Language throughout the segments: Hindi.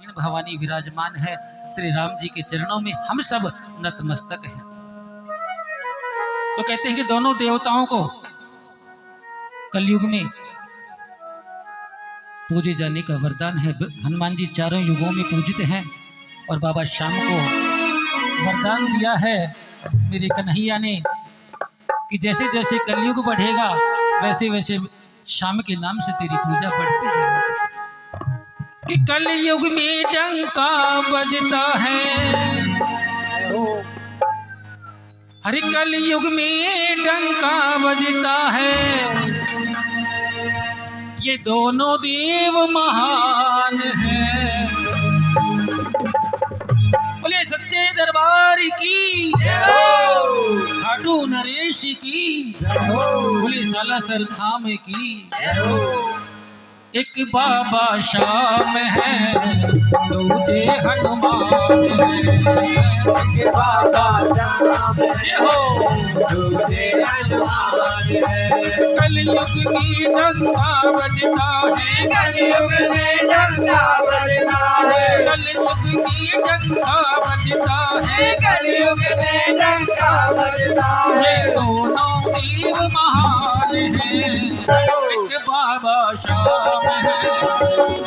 भवानी विराजमान है। श्री राम जी के चरणों में हम सब नतमस्तक हैं। तो कहते हैं कि दोनों देवताओं को कलयुग में पूजे जाने का वरदान है। हनुमान जी चारों युगों में पूजित हैं और बाबा श्याम को वरदान दिया है मेरे कन्हैया ने कि जैसे जैसे कलयुग बढ़ेगा वैसे वैसे श्याम के नाम से तेरी पूजा बढ़ती जाएगी। कि कलयुग में डंका बजता है, हरे कलयुग में डंका बजता है, ये दोनों देव महान हैं। बोले सच्चे दरबार की, खाटू नरेश की, बोले सालासर धाम की। एक बाबा श्याम है, दूजे हनुमान है। एक बाबा श्याम है, दूजे हनुमान है। कलयुग में डंका बजता है, कलयुग में डंका बजता है, कलयुग में डंका बजता है, कलयुग में डंका बजता है। दोनों देव महान हैं, एक बाबा श्याम है,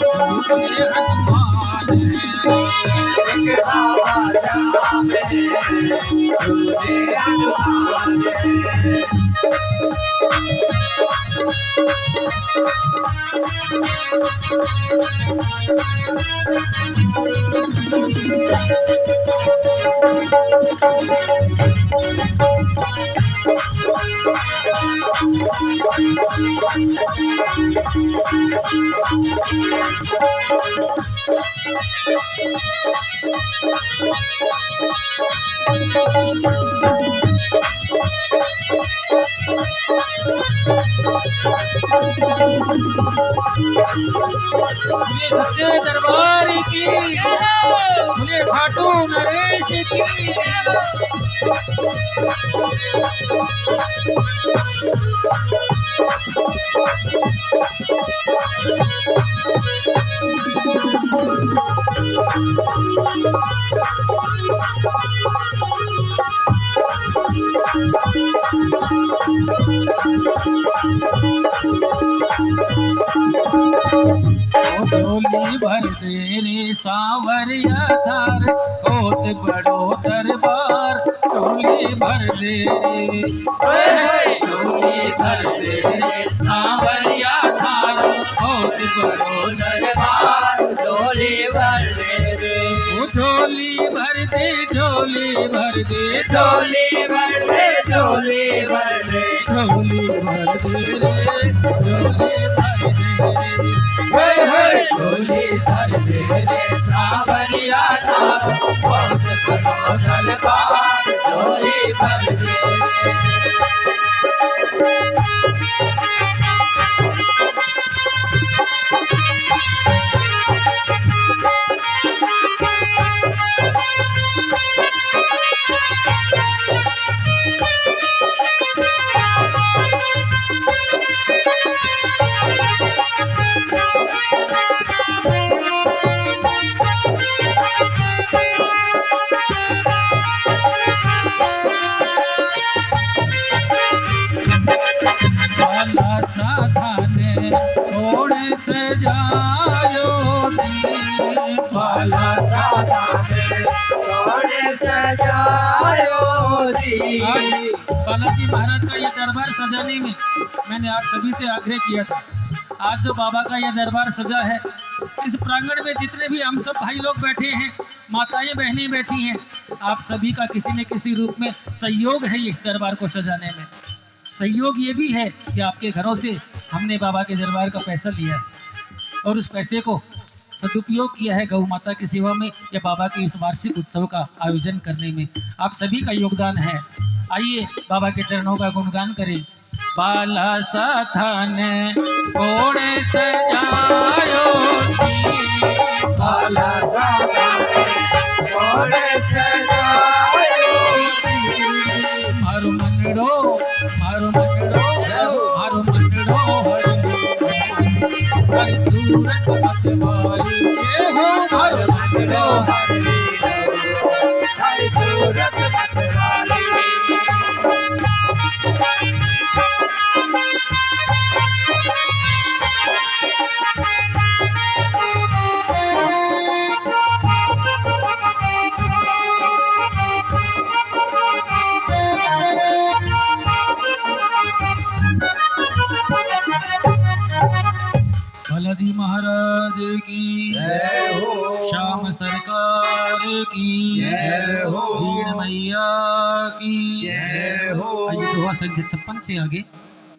दूजे हनुमान है। एक बाबा श्याम है, दूजे हनुमान है। सच्चे दरबार की, बोले खाटू नरेश की। झोली भर दे रे सांवरिया धार, होत बड़ो दरबार। झोली भर दे रे, झोली भर दे रे सांवरिया धार, होत बड़ो दरबार। झोली भर दे रे, झोली भर दे, झोली भर दे, झोली भर दे, झोली भर दे, झोली भर दे रे, झोली भर दे। झोली भर दे रे सांवरिया धार, होत बड़ो दरबार। झोली भर दे साधाने थोड़े से जायो बाला साधाने थोड़े से जायो। बालाजी महाराज का ये दरबार सजाने में मैंने आप सभी से आग्रह किया था। आज जो बाबा का यह दरबार सजा है, इस प्रांगण में जितने भी हम सब भाई लोग बैठे हैं, माताएं बहनें बैठी हैं, आप सभी का किसी न किसी रूप में सहयोग है इस दरबार को सजाने में। सहयोग ये भी है कि आपके घरों से हमने बाबा के दरबार का पैसा लिया है और उस पैसे को सदुपयोग किया है गौ माता की सेवा में या बाबा के इस वार्षिक उत्सव का आयोजन करने में। आप सभी का योगदान है। आइए बाबा के चरणों का गुणगान करें। बाला साधन थोड़े से जायो, बाला साधन थोड़े से जायो। मारो मंगड़ो, मारो मंगड़ो, मारो मंगड़ो, सूरत बसवाई के हो। बालाजी महाराज की जय हो। श्याम सरकार की जय हो। भीड़ मैया की जय हो। आइए दोहा संख्या 56 से आगे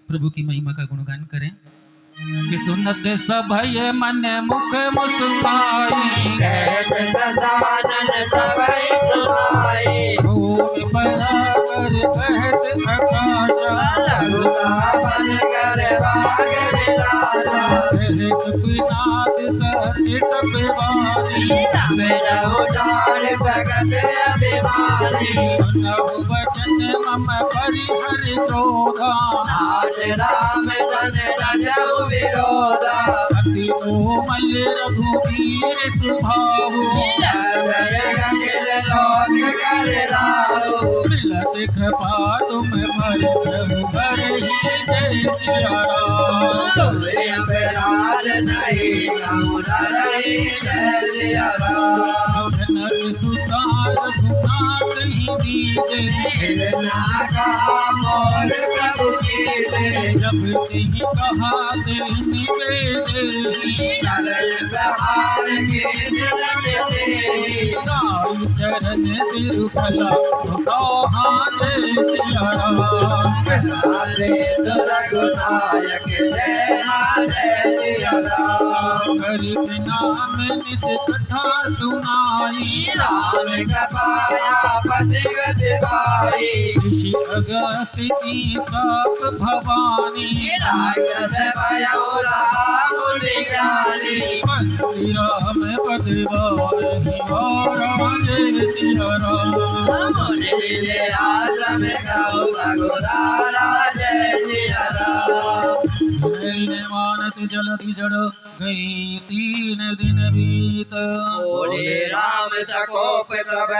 प्रभु की महिमा का गुणगान करें। कि सुनत सभय मन मुख मुस्काई, सदानन सबई सुनाई। भूमि बराबर कहत आकाशा, रघुनाथन कर भाग विधाता। कपिनाथ सत्य तपवानी, मेरा उदार भगत अभिमानी। नव वचन मम परिहर क्रोधा, नाथ राम तन रजऊ विरोधा। अति कोमल रघुवीर सुभाऊ, मिलत कृपा तुम भर प्रभु भर ही जय सिया राम। जनक सुता रघुनाथ ही दीजे, जब तिहि कहा दिल निवेदे, राम चरण तिरुफला कहा जय सिया राम। गरीब नाम निज कथा सुनाई, ऋषि अगस्त्य की ताप भवानी, बंदी राम पदवाही और जय सिया राम। मैंने मानस जलधि जड़ गई 3 दिन बीत, राम सकोप तब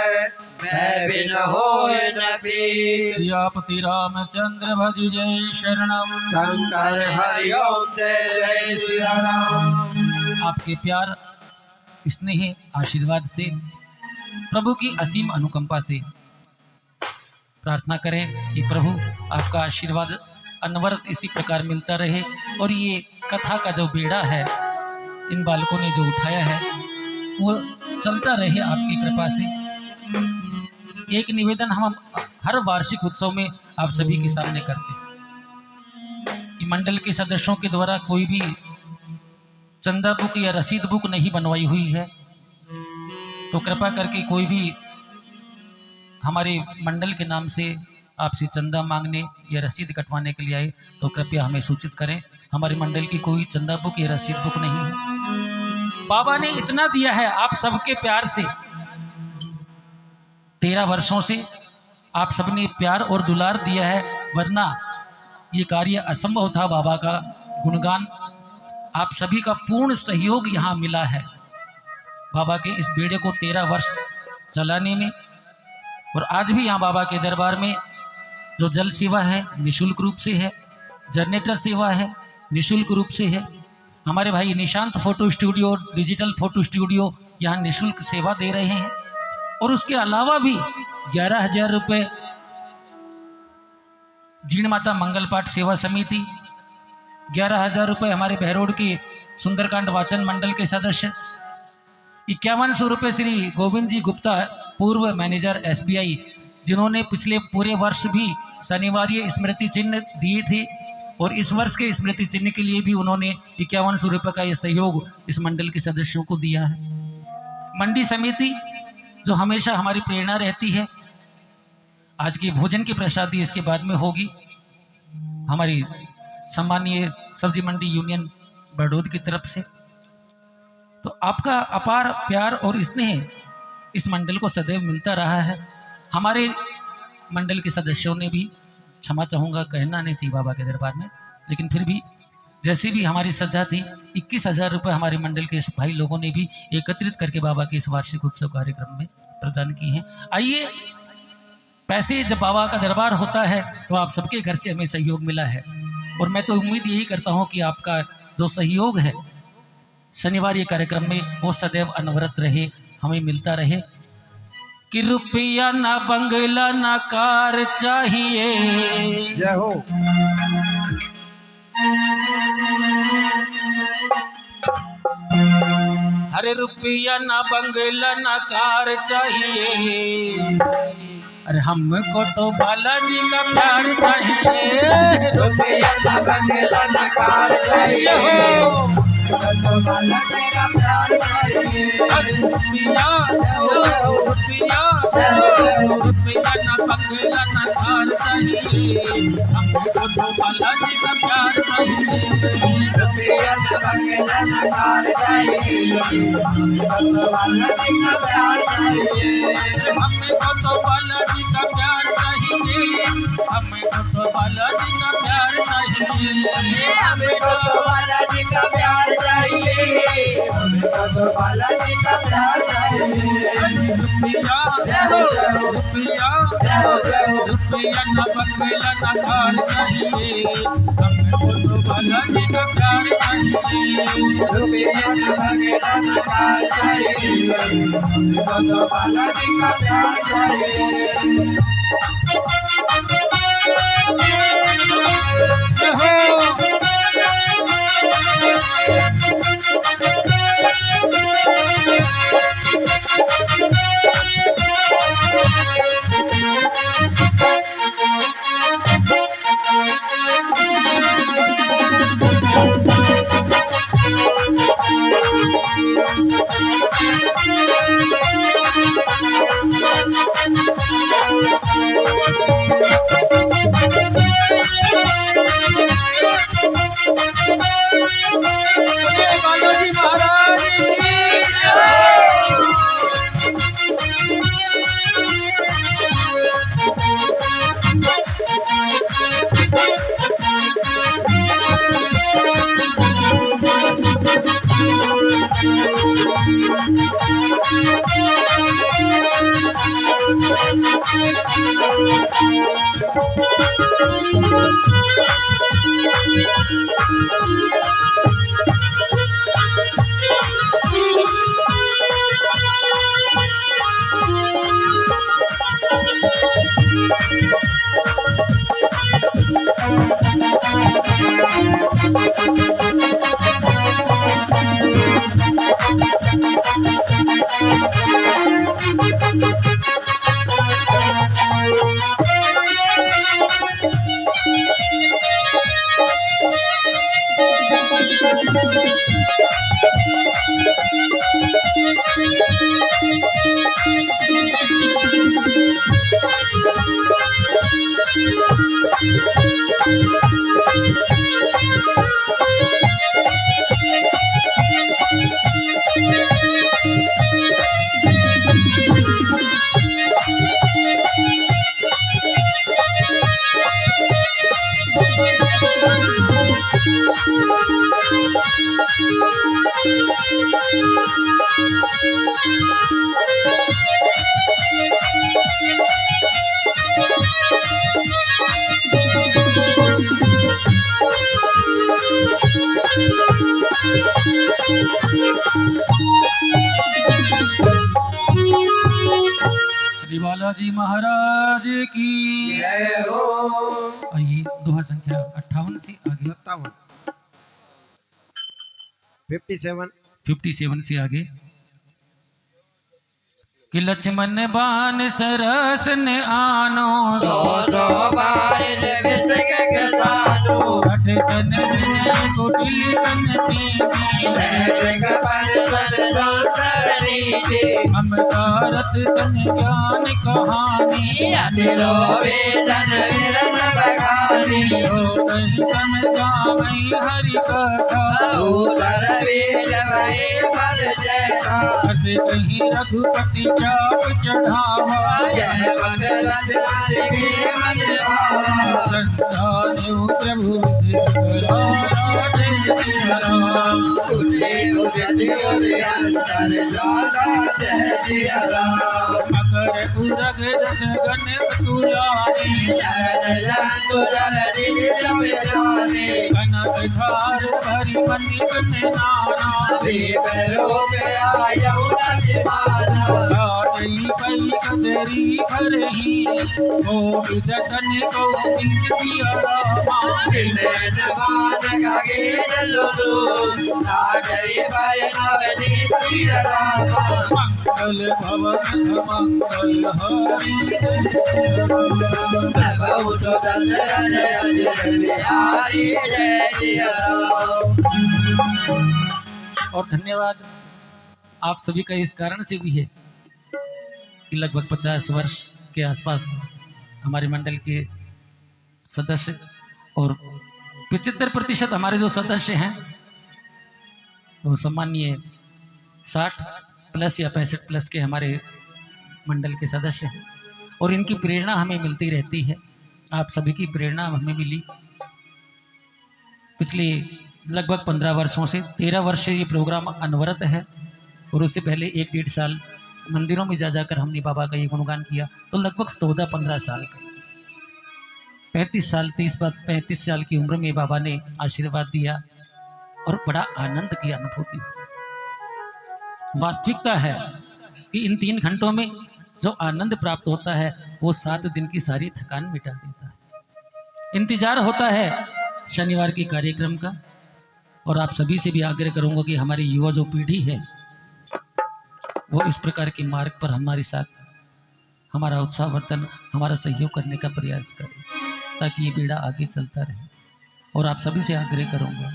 मैं बिन होय न प्रीत। सियापति रामचंद्र भज जय शरणम। शंकर हरिओम जय जय सिया राम। आपके प्यार स्नेह आशीर्वाद से, प्रभु की असीम अनुकंपा से प्रार्थना करें कि प्रभु आपका आशीर्वाद अनवरत इसी प्रकार मिलता रहे और ये कथा का जो बेड़ा है इन बालकों ने जो उठाया है वो चलता रहे आपकी कृपा से। एक निवेदन हम हर वार्षिक उत्सव में आप सभी के सामने करते हैं कि मंडल के सदस्यों के द्वारा कोई भी चंदा बुक या रसीद बुक नहीं बनवाई हुई है, तो कृपा करके कोई भी हमारे मंडल के नाम से आपसे चंदा मांगने या रसीद कटवाने के लिए आए तो कृपया हमें सूचित करें। हमारे मंडल की कोई चंदा बुक या रसीद बुक नहीं है। बाबा ने इतना दिया है आप सबके प्यार से, 13 वर्षों से आप सबने प्यार और दुलार दिया है, वरना ये कार्य असंभव था। बाबा का गुणगान, आप सभी का पूर्ण सहयोग यहाँ मिला है बाबा के इस बेड़े को 13 वर्ष चलाने में। और आज भी यहाँ बाबा के दरबार में जो जल सेवा है निशुल्क रूप से है, जनरेटर सेवा है निशुल्क रूप से है। हमारे भाई Nishant photo studio, digital photo studio यहाँ निशुल्क सेवा दे रहे हैं। और उसके अलावा भी 11,000 रुपये जीण माता मंगल पाठ सेवा समिति, 11,000 रुपये हमारे बहरोड के सुंदरकांड वाचन मंडल के सदस्य, 5100 रुपये श्री गोविंद जी गुप्ता पूर्व मैनेजर SBI, जिन्होंने पिछले पूरे वर्ष भी शनिवार्य स्मृति चिन्ह दिए थे और इस वर्ष के स्मृति चिन्ह के लिए भी उन्होंने 5100 रुपये का ये सहयोग इस मंडल के सदस्यों को दिया है। मंडी समिति जो हमेशा हमारी प्रेरणा रहती है, आज की भोजन की प्रसादी इसके बाद में होगी। हमारी सम्मानीय सब्जी मंडी यूनियन बड़ौद की तरफ से, तो आपका अपार प्यार और स्नेह इस मंडल को सदैव मिलता रहा है। हमारे मंडल के सदस्यों ने भी, क्षमा चाहूँगा कहना नहीं चाहिए बाबा के दरबार में, लेकिन फिर भी जैसी भी हमारी श्रद्धा थी 21,000 रुपये हमारे मंडल के भाई लोगों ने भी एकत्रित करके बाबा के इस वार्षिक उत्सव कार्यक्रम में प्रदान किए हैं। आइए, पैसे जब बाबा का दरबार होता है तो आप सबके घर से हमें सहयोग मिला है और मैं तो उम्मीद यही करता हूँ कि आपका जो सहयोग है शनिवार ये कार्यक्रम में वो सदैव अनवरत रहे, हमें मिलता रहे। कि रुपया ना बंगला ना कार चाहिए, जय हो। अरे रुपया ना बंगला ना कार चाहिए, अरे हमको तो बालाजी का प्यार चाहिए। रुपया ना बंगला ना कार चाहिए, हमको बालाजी का प्यार चाहिए। रुपया ना बंगला ना कार चाहिए, हमको तो बालाजी का प्यार चाहिए। रुपया ना बंगला ना कार चाहिए, हमको तो बालाजी का प्यार चाहिए। हमको तो बालाजी का प्यार चाहिए, हमको तो बालाजी का प्यार चाहिए। हमको तो बालाजी का प्यार चाहिए, हमको तो बालाजी का प्यार चाहिए। रुपया ना बंगला ना कार चाहिए, हमको तो बालाजी का प्यार चाहिए। रुपया ना बंगला ना कार चाहिए, हमको तो बालाजी का प्यार चाहिए। बालाजी महाराज की श्री बालाजी महाराज की जय हो। आइए दोहा संख्या 58 से आगे 57 से आगे कि लक्ष्मण बान सरस ने आनो सो बार विसक सानो, घट तन कुटिल तन सहज पर नीति, अमृतारत तन ज्ञान कहानी अतिरो वेदन विरन बखानी, कहीं तन गावई हरि कथा उदर वेद वै फल जैसा, कहीं रघुपति चाप चढ़ावा जय भगत के मन भावा, संतानेव प्रभु उठे उठती अंतर ज्वाला जय सिया राम, मकर उदग दस गण तुलानी कनक धार भरी मंदिर में नाना लाडली पई कदरी भरही ओ विदतन को बिंद दिया रामा मंगल भवन मंगल हरि और धन्यवाद आप सभी का इस कारण से भी है कि लगभग 50 वर्ष के आसपास हमारे मंडल के सदस्य और 75% हमारे जो सदस्य हैं वो सम्मानीय 60 प्लस या 65 प्लस के हमारे मंडल के सदस्य हैं और इनकी प्रेरणा हमें मिलती रहती है। आप सभी की प्रेरणा हमें मिली पिछले लगभग 15 वर्षों से। 13 वर्ष से ये प्रोग्राम अनवरत है और उससे पहले 1-1.5 साल मंदिरों में जा जाकर हमने बाबा का ये गुणगान किया, तो लगभग 14-15 साल का 35 साल 35 साल की उम्र में बाबा ने आशीर्वाद दिया और बड़ा आनंद की अनुभूति। वास्तविकता है कि इन 3 घंटों में जो आनंद प्राप्त होता है वो 7 दिन की सारी थकान मिटा देता है। इंतजार होता है शनिवार के कार्यक्रम का और आप सभी से भी आग्रह करूंगा कि हमारी युवा जो पीढ़ी है वो इस प्रकार के मार्ग पर हमारे साथ हमारा उत्साहवर्धन हमारा सहयोग करने का प्रयास करे ताकि ये बेड़ा आगे चलता रहे। और आप सभी से आग्रह करूंगा,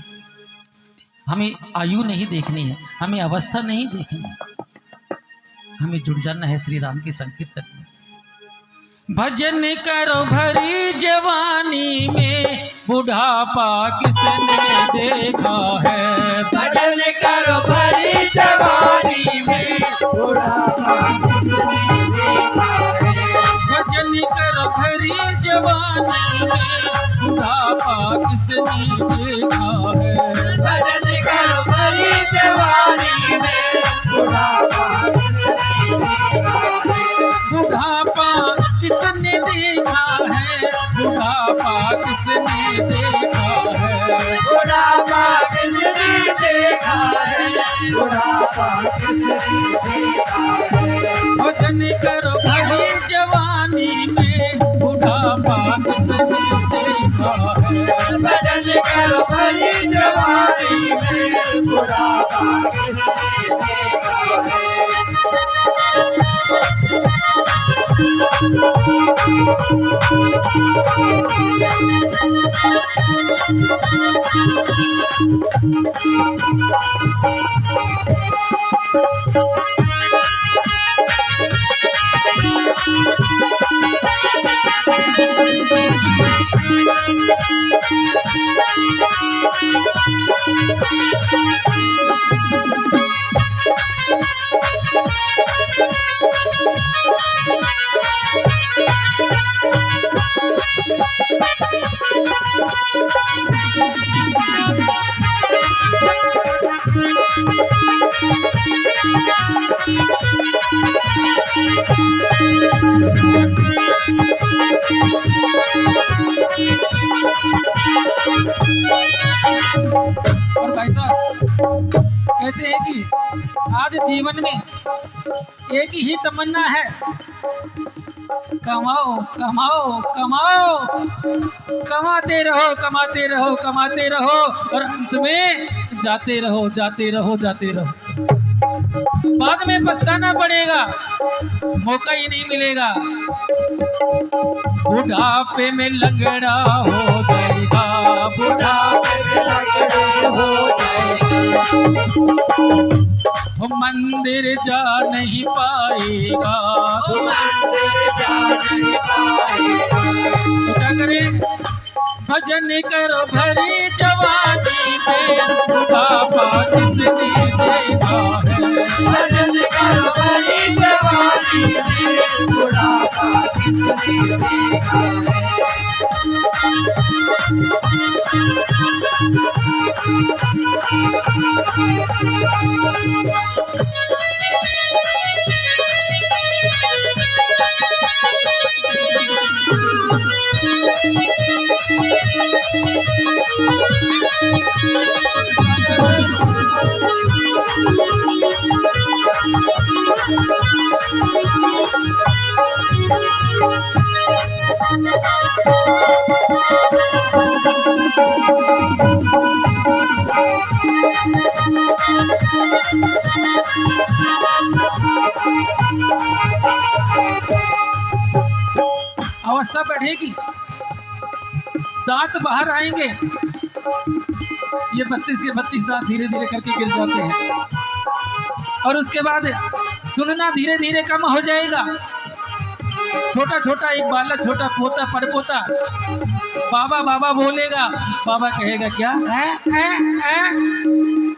हमें आयु नहीं देखनी है, हमें अवस्था नहीं देखनी है, हमें जुड़ जाना है श्री राम के संकीर्तन में। भजन करो भरी जवानी में बुढ़ापा किसने देखा है। भजन करो भरी जवानी में बुढ़ापा भजन करो भरी जवानी में बुढ़ापा किसने देखा है। भजन करो भरी जवानी में बुढ़ापा बुढ़ापा किसने देखा है। बुढ़ापा किसने देखा है। बुढ़ापा किसने देखा है। बुढ़ापा किसने देखा है। भजन करो भरी जवानी में बुढ़ापा किसने देखा है। भजन करो भरी जवानी में बुढ़ापा किसने देखा है। और भाई साहब कहते हैं कि आज जीवन में एक ही तमन्ना है, कमाओ कमाओ कमाओ, कमाते रहो कमाते रहो कमाते रहो और अंत में जाते रहो जाते रहो जाते रहो। बाद में पछताना पड़ेगा, मौका ही नहीं मिलेगा। बुढ़ापे में लंगड़ा हो जाएगा, बुढ़ापे में लंगड़ा हो जाएगा। वो मंदिर जा नहीं पाएगा, मंदिर जा नहीं पाएगा। तो क्या करें। भजन करो भरी जवानी में बुढ़ापा किसने देखा है। भजन करो भरी जवानी में बुढ़ापा किसने देखा है। बढ़ेगी, दांत बाहर आएंगे। ये 32 के 32 दांत धीरे धीरे करके गिर जाते हैं और उसके बाद सुनना धीरे धीरे कम हो जाएगा। छोटा छोटा एक बालक, छोटा पोता पड़पोता बाबा बाबा बोलेगा, बाबा कहेगा क्या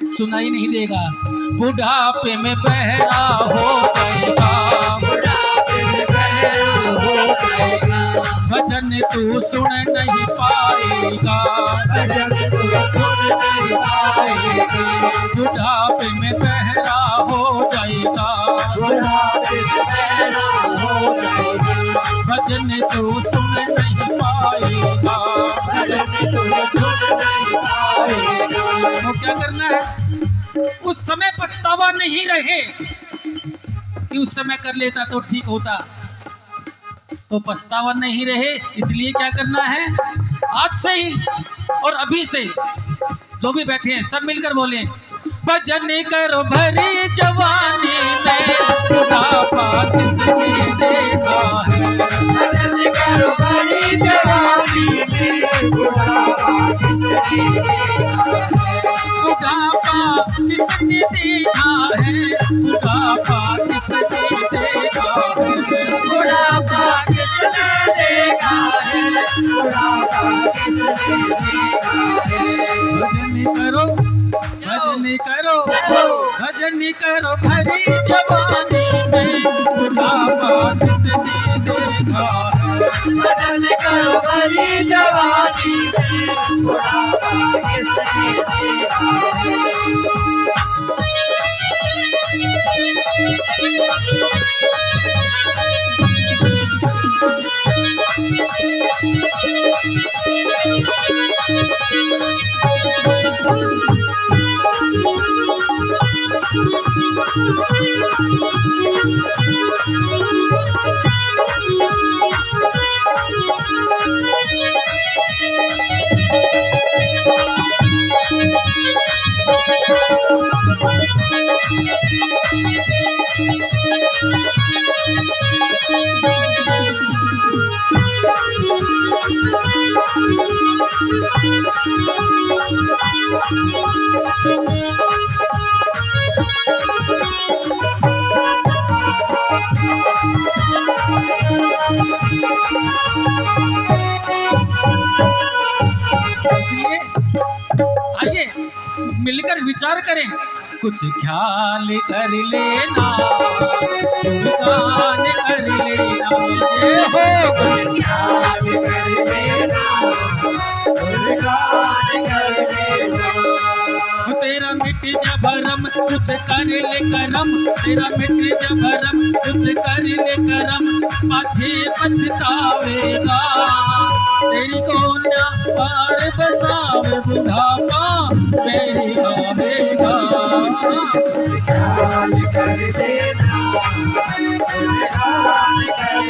सुनाई नहीं देगा। बुढ़ापे में बहरा हो जाएगा, भजन तू सुन नहीं पाएगा, बुढ़ापे में बहरा हो जाएगा, भजन तू सुन नहीं पाएगा। तो क्या करना है, उस समय पछतावा नहीं रहे कि उस समय कर लेता तो ठीक होता, तो पछतावा नहीं रहे। इसलिए क्या करना है, आज से ही और अभी से जो भी बैठे हैं सब मिलकर बोले, भजन करो भरी जवानी में बुढ़ापा किसने देखा है, भजन करो भरी जवानी में बुढ़ापा किसने देखा है, बुढ़ापा किसने देखा है, बुढ़ापा किसने देखा है, बुढ़ापा किसने देखा है, बुढ़ापा किसने देखा है। भजन करो, भजन करो, भजन करो भरी जवानी में बुढ़ापा किसने देखा है, भजन करो भरी जवानी में बुढ़ापा किसने देखा है। आइए मिलकर विचार करें, कुछ ख्याल कर लेना, गुणगान कर लेना, ये हो कुछ ख्याल कर लेना, गुणगान कर लेना। तेरा मिट जा भरम कुछ कर ले करम, तेरा मिट जा भरम कुछ कर ले करम, पाछे पछतावेगा, तेरी कौन्या पार बतावे बुढ़ापा मेरी आवेगा। ख्याल कर देना, ख्याल कर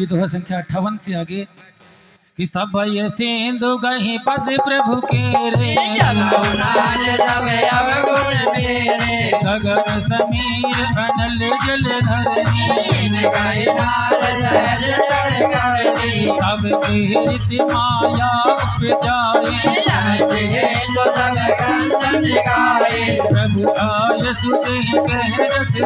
दोहा संख्या 58 से आगे कि सब ये सिंधु गही पद प्रभु के रे गगन समीर अनल जल धरनी तब कीर्ति माया उपजाए प्रभु आय सुते कह रस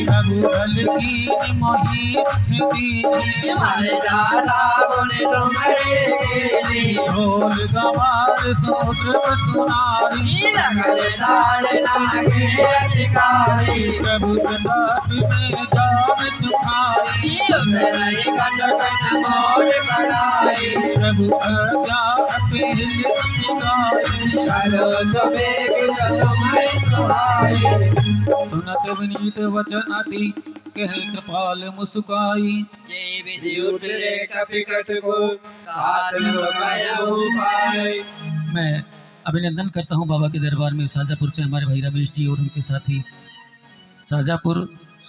प्रभु बल की मोही ढोल गवार सूत्र सुनारी प्रभु तलाश में जाम सुखाई प्रभु आज्ञा सुनत विनीत वचन अति कह कृपाल मुस्काई मैं अभिनंदन करता हूँ बाबा के दरबार में शाजापुर से हमारे भाई रमेश जी और उनके साथी शाजापुर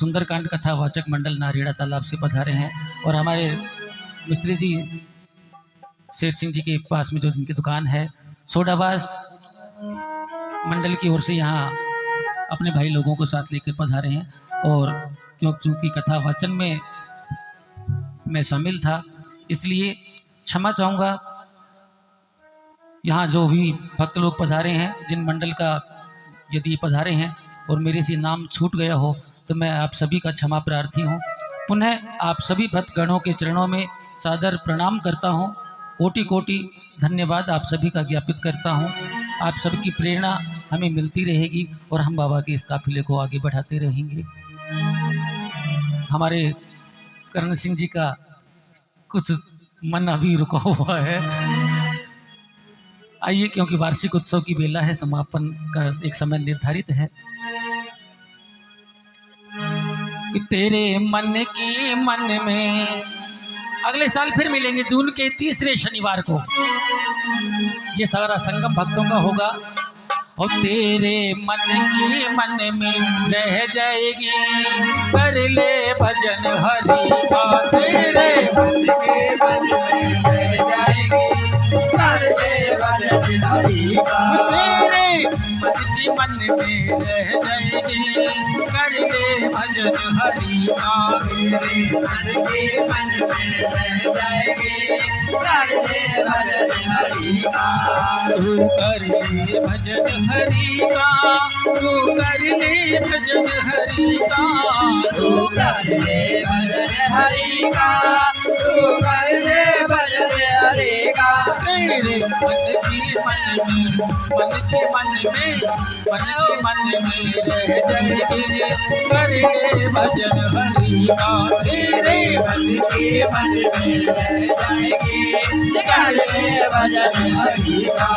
सुंदरकांड कथा वाचक मंडल नारियड़ा तालाब से पधारे हैं और हमारे मिस्त्री जी शेर सिंह जी के पास में जो जिनकी दुकान है सोडाबाज मंडल की ओर से यहाँ अपने भाई लोगों को साथ लेकर पधारे हैं और क्योंकि कथा वाचन में मैं शामिल था इसलिए क्षमा चाहूँगा। यहाँ जो भी भक्त लोग पधारे हैं जिन मंडल का यदि पधारे हैं और मेरे से नाम छूट गया हो तो मैं आप सभी का क्षमा प्रार्थी हूँ। पुनः आप सभी भक्तगणों के चरणों में सादर प्रणाम करता हूँ। कोटि कोटि धन्यवाद आप सभी का ज्ञापित करता हूँ। आप सबकी प्रेरणा हमें मिलती रहेगी और हम बाबा के इस काफिले को आगे बढ़ाते रहेंगे। हमारे करण सिंह जी का कुछ मन अभी रुका हुआ है। आइए, क्योंकि वार्षिक उत्सव की बेला है, समापन का एक समय निर्धारित है। तेरे मन की मन में अगले साल फिर मिलेंगे जून के तीसरे शनिवार को। ये सारा संगम भक्तों का होगा और तेरे मन की मन में रह जाएगी, कर ले भजन हरि का। तेरे मन के मन में रह जाएगी, कर ले भजन हरि का। तेरे मन की मन में रह जाएगी, कर ले भजन हरि का। तेरे मन के मन में रह जाएगी, कर ले भजन हरि का। तू कर ले भजन हरि का, तू कर ले भजन हरि का। तू कर ले भजन हरि का, तू कर ले भजन हरि का। तेरे मन की मन में, मन के मन में, मन के मन में रह जाएगी, कर ले भजन हरि का। तेरे मन के मन में रह जाएगी, कर ले भजन हरि का।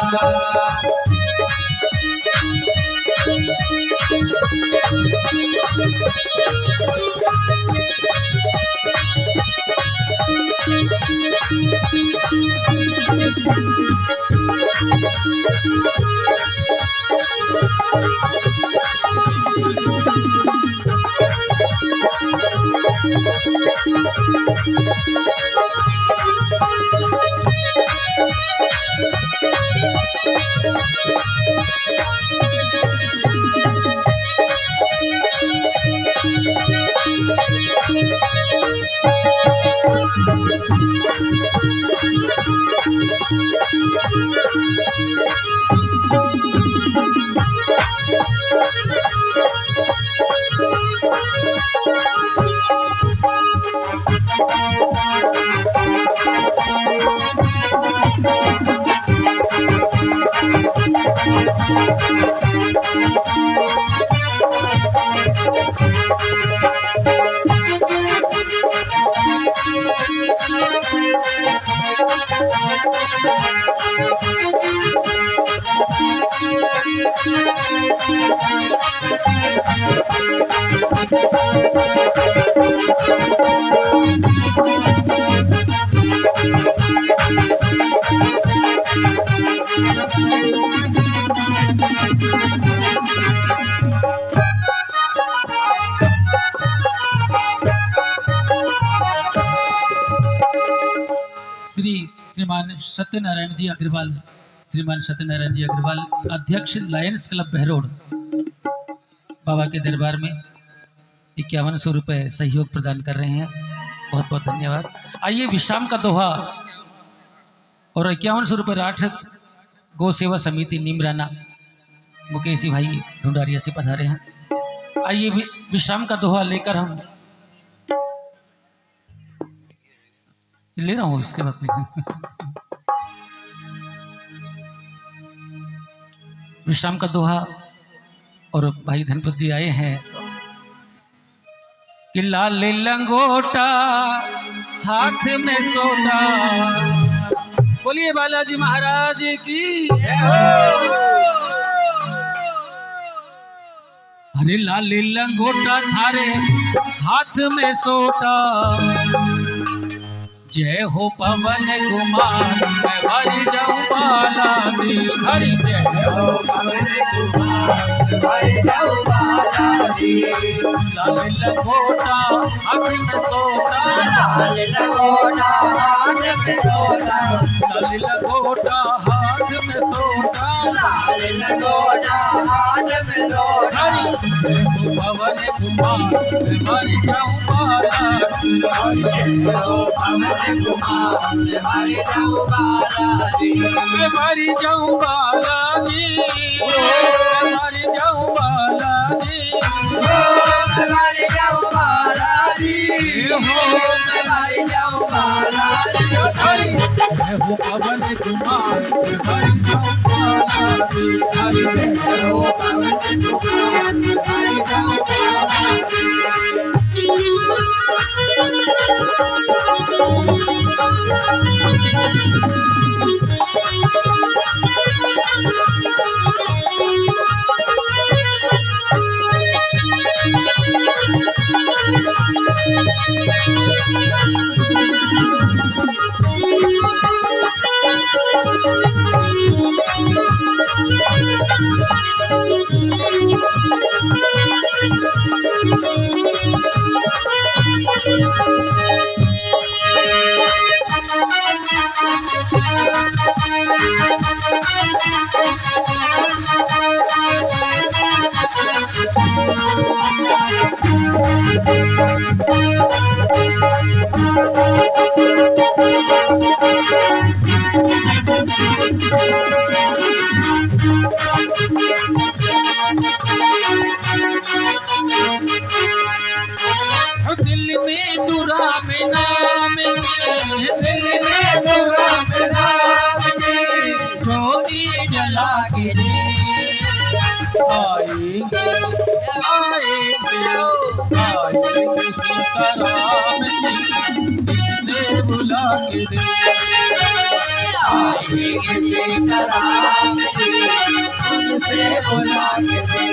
सत्यनारायण जी अग्रवाल, श्रीमान सत्यनारायण जी अग्रवाल, अध्यक्ष लायंस क्लब बहरोड, बाबा के दरबार में 5100 रुपये सहयोग प्रदान कर रहे हैं। बहुत बहुत धन्यवाद। आइए विश्राम का दोहा और 5100 रुपये राठ गौ सेवा समिति नीमराना मुकेश जी भाई ढूंढारिया से पधारे हैं। आइए विश्राम का दोहा लेकर हम ले रहा हूँ इसके बाद में विश्राम का दोहा और भाई धनपत जी आए हैं कि लाल लंगोटा हाथ में सोटा। बोलिए बालाजी महाराज की। अरे लाल लंगोटा थारे हाथ में सोटा, जय हो पवन कुमार मैं भरी जाऊं बाला दी। हरि जय हो पवन कुमार भरी जाऊं बाला दी। लाल लंगोटा हाथ में सोटा, लाल लंगोटा हाथ में सोटा, लाल लंगोटा हाथ में सोटा, लाल लंगोटा हाथ में सोटा। जय हो पवन कुमार मैं भरी जाऊं बाला दी। जय हो पवन कुमार मैं भरी जाऊं बाला दी। मैं भरी जाऊं बाला दी, मैं भरी जाऊं बाला दी, मैं भरी जाऊं बाला दी, हो मैं भरी जाऊं बाला दी। जय हो पवन कुमार मैं भरी जाऊं बाला दी। जय हो पवन कुमार मैं भरी जाऊं बाला दी। दिल में दुरा में नाम के, दिल में दुरा में नाम के, ज्योति जला के दे आएंगे आएंगे आएंगे सीताराम जी से बुला के दे। आएंगे सीताराम जी से बुला के दे।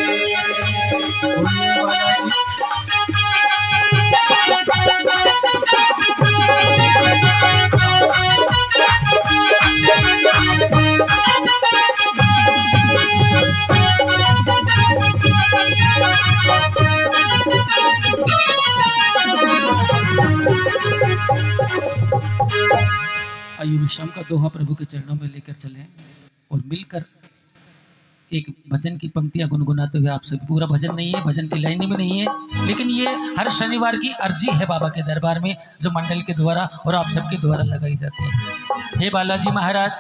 आइए विश्राम का दोहा प्रभु के चरणों में लेकर चलें और मिलकर एक भजन की पंक्तियां गुनगुनाते हुए आप सब। पूरा भजन नहीं है, भजन की लाइन में नहीं है, लेकिन ये हर शनिवार की अर्जी है बाबा के दरबार में जो मंडल के द्वारा और आप सबके द्वारा लगाई जाती है। हे बालाजी महाराज,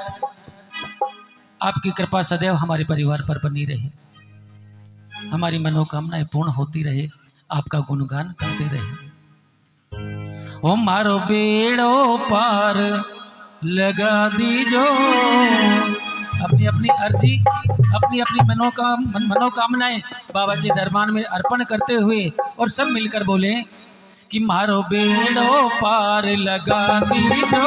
आपकी कृपा सदैव हमारे परिवार पर बनी रहे, हमारी मनोकामनाएं पूर्ण होती रहे, आपका गुणगान करते रहे। ओ मारो बेड़ो पार लगा दीजो। अपनी अपनी अर्जी, अपनी अपनी मनोकामनाएं बाबा के दरबार में अर्पण करते हुए और सब मिलकर बोले कि मारो बेड़ो पार लगा दीजो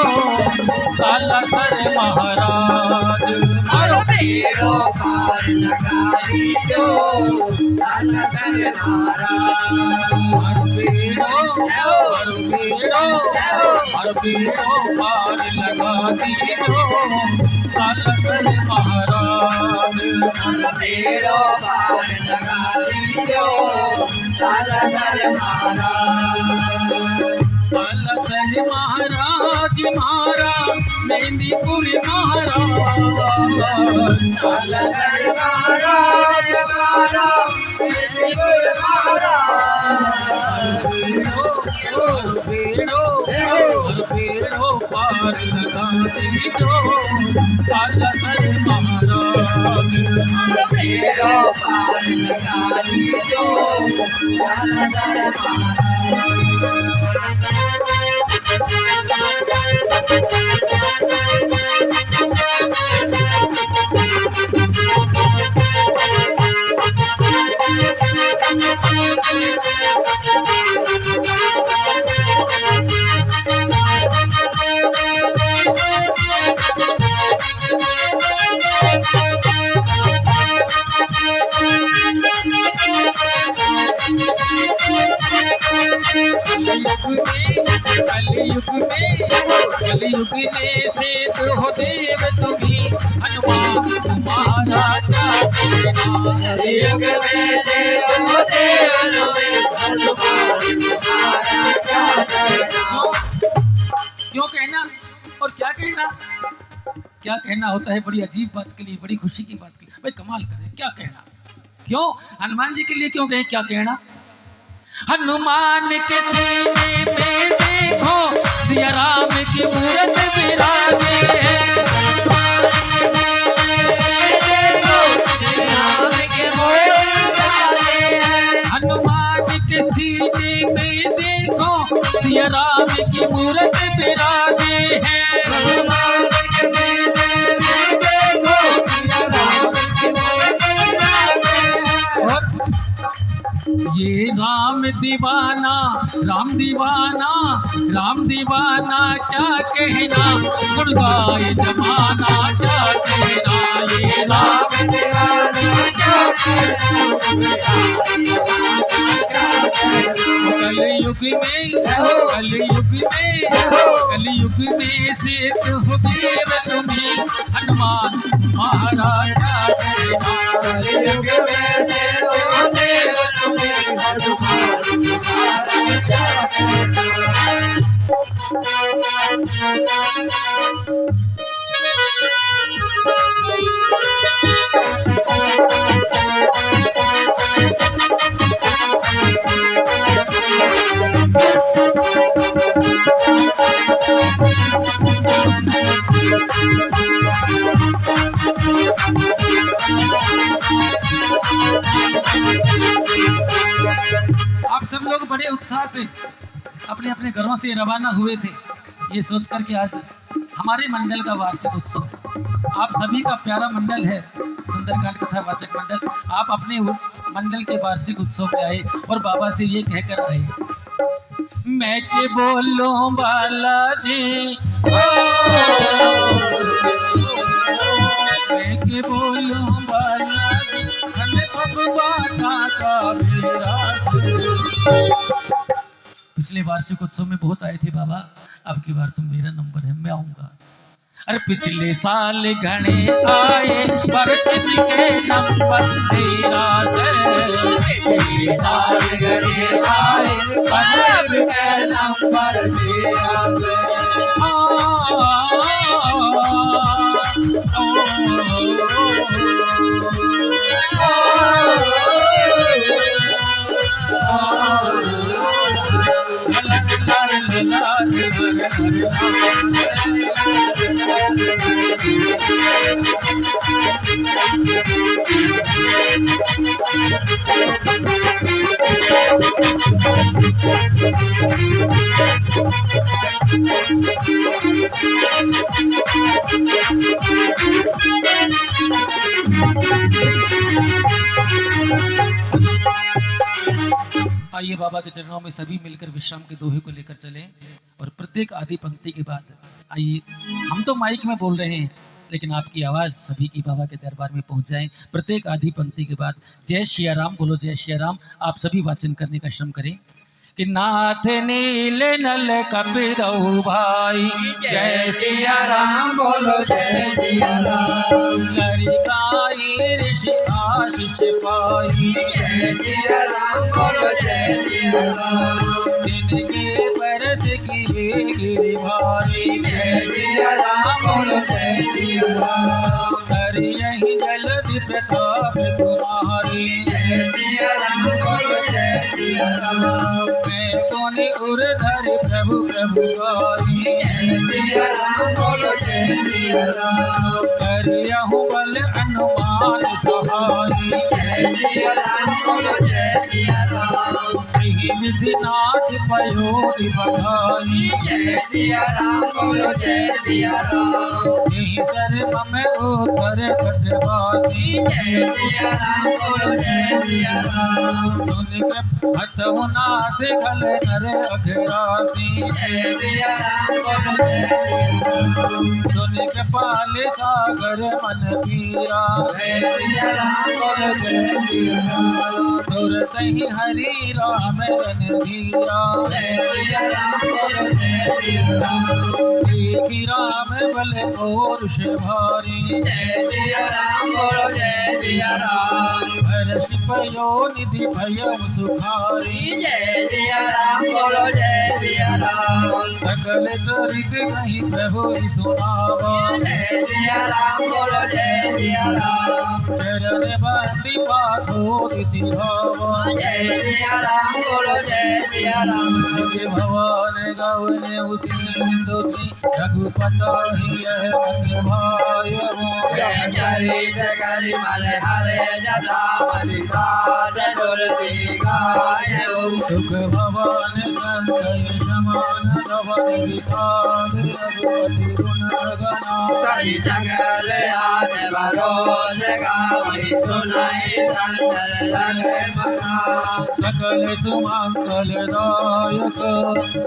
काला सर महाराज। मारो बेड़ो पार लगा दीजो काला सर महाराज। मारो बेड़ो पार लगा दीजो काला सर महाराज। मारो बेड़ो पार लगा दीजो काला सर महाराज। काला सर महाराज मारा मेहंदीपुरी महाराज काला महाराज हमारा मेहंदीपुर महाराज पेड़ो पार लगा दी जो काला महाराज पेड़ो पार लगा दी जो काला कलयुग में से हो देव तुम्ही हनुमान तुम्हारा क्या कहना कलयुग में देव हनुमान तुम्हारा क्या कहना क्यों कहना और क्या कहना क्या कहना होता है बड़ी अजीब बात के लिए बड़ी खुशी की बात के लिए भाई कमाल करें क्या कहना क्यों हनुमान जी के लिए क्यों कहें क्या कहना हनुमान के सीने में देखो सिया राम की मूरत विराजे हनुमान के सीने में देखो सिया राम की मूरत विराजे है ये राम दीवाना क्या कहना गुण गाए जमाना क्या कहना ये राम कलयुग में से हो देव तुम्ही हनुमान महाराज क्या कहना कलयुग में देव हनुमान तुम्हारा क्या कहना आप सब लोग बड़े उत्साह से अपने अपने घरों से रवाना हुए थे ये सोचकर कि आज हमारे मंडल का वार्षिक उत्सव आप सभी का प्यारा मंडल है सुंदरकांड कथा वाचक मंडल आप अपने मंडल के वार्षिक उत्सव पे आए और बाबा से ये कहकर आए मैं के बोलो बालाजी मैं के बोलो बालाजी का मेरा पिछले वार्षिक उत्सव में बहुत आए थे बाबा अब की बार तुम मेरा नंबर है मैं आऊंगा अरे पिछले साल घने आए पर किसके नंबर तेरा पिछले साल घने आए पर किसके नंबर आइए बाबा के चरणों में सभी मिलकर विश्राम के दोहे को लेकर चलें और प्रत्येक आधी पंक्ति के बाद आइए हम तो माइक में बोल रहे हैं लेकिन आपकी आवाज़ सभी की बाबा के दरबार में पहुंच जाए प्रत्येक आधी पंक्ति के बाद जय सिया राम बोलो जय सिया राम आप सभी वाचन करने का श्रम करें कि नाथ नील नल कपिरऊ भाई जय सिया राम बोलो जय सिया राम लरिकाई ऋषि आशीष पाई। जय सिया राम बोलो जय सिया राम। जिनके बरस की गिरधारी। जय सिया राम बोलो जय सिया राम। कर यही जलधि प्रताप तुम्हारी। जय सिया राम बोलो जय सिया राम। मैं कोने उरधर प्रभु प्रभु गाई। जय सिया राम बोलो जय सिया राम। कर यहूँ बल अनुमान सहाई। जय सिया राम बोलो जय सिया राम। यही विधिनाथ पयोधि बधाई। जय सिया राम बोलो जय सिया राम। यही सर्व में उतर कटवासी। जय सिया राम बोलो जय सिया राम। सुन के हथुनाथ गल नर अघरासी। जय सिया राम बोलो जय सिया राम। सुन के पाले सागर मन पीरा। जय सिया राम बोलो जय सिया राम। तुरत ही हरि राम रणधीरा। जय सिया राम बोलो जय सिया राम। देखी राम बल पौरुष भारी। जय सिया राम बोलो जय सिया राम। हर्ष पयो निधि भयो सुखारी। जय सिया राम बोलो जय सिया राम। सकल चरित कहीं प्रभु सुनावा। जय सिया राम बोलो जय सिया राम। चरण बंदी पाथो दिखावा। जय सिया राम बोलो जय सिया राम। जय भवन गवने उसी दोषी रघुपत ही यह मन भायो। जय चरित करि मन हरे जटा मति प्राण डोलती गायो। सुख भवन संतय समान भवन विषाद रघुपति गुण गणा। कलि सकल आस भरोस गावै सुनाई संतन लगे मना। सकल सुमंगल दायक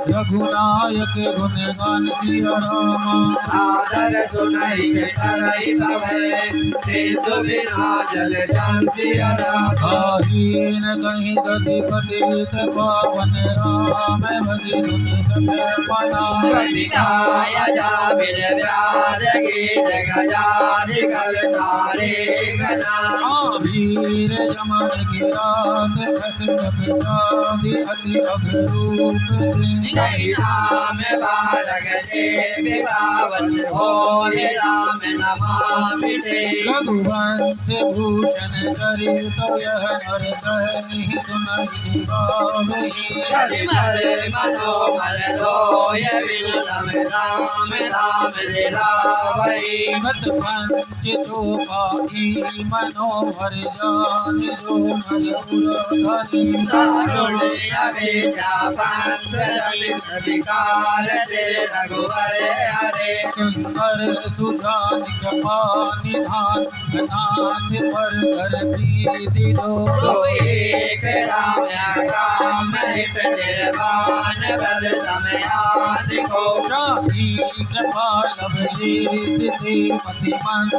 रघुनायक गुण गान सिया राम। सादर सुनाई के करई भवे सिंधु बिना जल जान सिया राम। आहीन कहीं गति पतित पावन राम भजि सुनि सब पना। कलिकाय जा बिल व्यास गीत गजारि कल तारे गना। वीर जमन की रात खस कपि अति अघरूप जय राम बालक देव पावन होय राम नमामि ते। रघुवंश भूषण चरित यह नर कहहि सुनहि गावहि। कलिमल मनोमल लोय विनम राम राम दिलावै। मत पंच तो पाई मनोहर जान जो नर उरधरि। कारुण्य विद्या पंच ललित विकार ते रघुवर हरे। सुंदर सुजान कृपा निधान नाथ पर करती दिलो। तो एक राम काम हित निर्वाण बल समयादि को। राही कृपा लभलेत ते मति मंद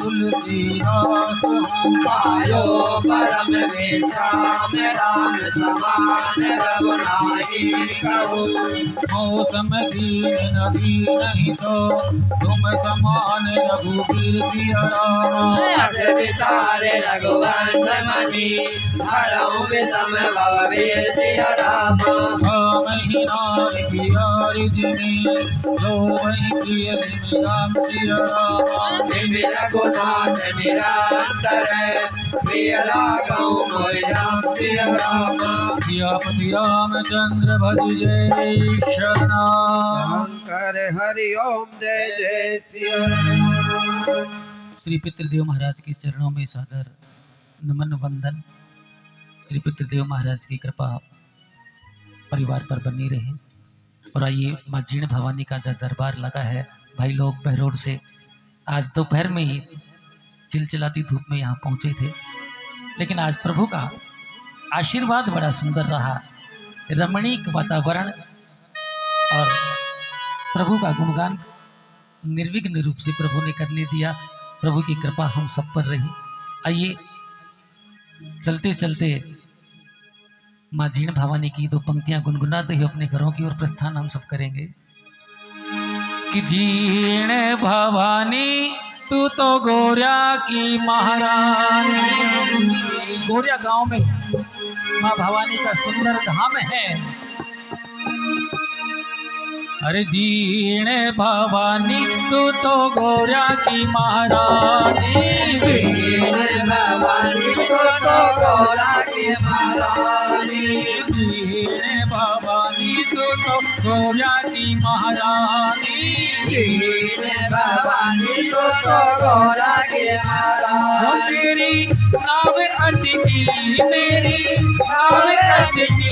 तुलसीदास हूँ। पायो परम विश्राम राम समान रघुनाई कहूँ। मौसम दीन नदी नहीं तो तुम समान रघुवीर सिया राम। अस विचारे रघुवंश मणि हरऊ विषम भव वीर सिया राम। महीनार प्यारी जिने जो वही प्रिय दिन राम सिया राम। निमि रघुनाथ निरंतर प्रिय लागऊ मोहि राम सिया राम। सियापति रामचंद्र भज जय शरणा। शंकर हरि ओम जय जय सिया राम। श्री पितृदेव महाराज के चरणों में सादर नमन वंदन। श्री पितृदेव महाराज की कृपा परिवार पर बनी रहे। और आइए माँ जीर्ण भवानी का जो दरबार लगा है, भाई लोग बहरोड से आज दोपहर में ही चिलचिलाती धूप में यहाँ पहुँचे थे, लेकिन आज प्रभु का आशीर्वाद बड़ा सुंदर रहा। रमणीक वातावरण और प्रभु का गुणगान निर्विघ्न रूप से प्रभु ने करने दिया। प्रभु की कृपा हम सब पर रही। आइए चलते चलते माँ जीर्ण भवानी की दो पंक्तियां गुनगुनाते हुए अपने घरों की ओर प्रस्थान हम सब करेंगे। कि जीर्ण भवानी तू तो गोरिया की महारानी। गोरिया गांव में माँ भवानी का सुंदर धाम है। अरे जीणे भवानी तू तो गोरिया की महारानी। जीणे भवानी तू तो गोरा की महारानी। जीणे भवानी तू तो गोरिया की महारानी। जीणे भवानी तू तो गोरा की महारानी। मेरी नाव अटकी, मेरी नाव अटकी।